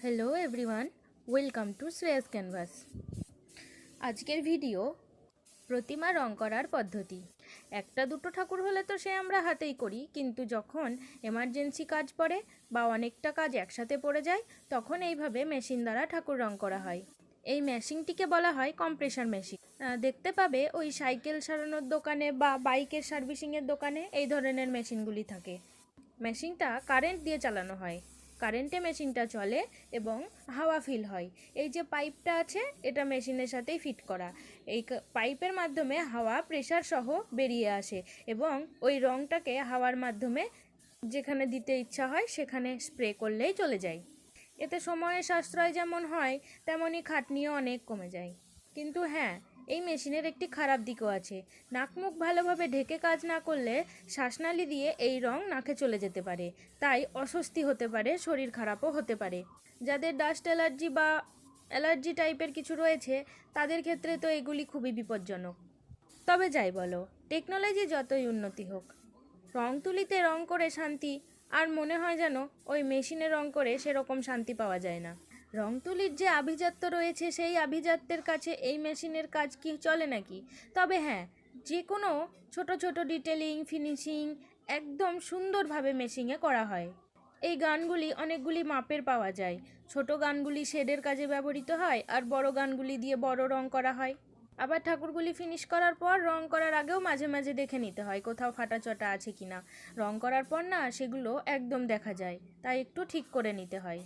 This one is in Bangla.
Hello everyone, welcome to Shreyas canvas. আজকের ভিডিও প্রতিমা রং করার পদ্ধতি। একটা দুটো ঠাকুর হলে তো সে আমরা হাতেই করি, কিন্তু যখন এমার্জেন্সি কাজ পড়ে বা অনেকটা কাজ একসাথে পড়ে যায় তখন এইভাবে মেশিন দ্বারা ঠাকুর রং করা হয়। এই মেশিনটিকে বলা হয় কম্প্রেসার মেশিন। দেখতে পাবে ওই সাইকেল সারানোর দোকানে বা বাইকের সার্ভিসিংয়ের দোকানে এই ধরনের মেশিনগুলি থাকে। মেশিনটা কারেন্ট দিয়ে চালানো হয়, কারেন্টে মেশিনটা চলে এবং হাওয়া ফিল হয়। এই যে পাইপটা আছে এটা মেশিনের সাথেই ফিট করা। এই পাইপের মাধ্যমে হাওয়া প্রেসার সহ বেরিয়ে আসে এবং ওই রঙটাকে হাওয়ার মাধ্যমে যেখানে দিতে ইচ্ছা হয় সেখানে স্প্রে করলেই চলে যায়। এতে সময়ের সাশ্রয় যেমন হয় তেমনই খাটনিও অনেক কমে যায়। কিন্তু হ্যাঁ, এই মেশিনের একটি খারাপ দিকও আছে। নাক মুখ ভালোভাবে ঢেকে কাজ না করলে শ্বাসনালী দিয়ে এই রং নাকে চলে যেতে পারে, তাই অস্বস্তি হতে পারে, শরীর খারাপও হতে পারে। যাদের ডাস্ট অ্যালার্জি বা অ্যালার্জি টাইপের কিছু রয়েছে তাদের ক্ষেত্রে তো এগুলি খুবই বিপজ্জনক। তবে যাই বলো, টেকনোলজি যতই উন্নতি হোক, রং তুলিতে রং করে শান্তি আর মনে হয় যেন ওই মেশিনে রং করে সেরকম শান্তি পাওয়া যায় না। রং তুলির যে আভিজাত্য রয়েছে সেই আভিজাত্যের কাছে এই মেশিনের কাজ কি চলে নাকি? তবে হ্যাঁ, যে কোনো ছোট ছোট ডিটেলিং ফিনিশিং একদম সুন্দরভাবে মেশিনে করা হয়। এই গানগুলি অনেকগুলি মাপের পাওয়া যায়। ছোট গানগুলি শেডের কাজে ব্যবহৃত হয় আর বড় গানগুলি দিয়ে বড় রং করা হয়। আবার ঠাকুরগুলি ফিনিশ করার পর রং করার আগেও মাঝে মাঝে দেখে নিতে হয় কোথাও ফাটাচটা আছে কিনা। রং করার পর না সেগুলো একদম দেখা যায়, তাই একটু ঠিক করে নিতে হয়।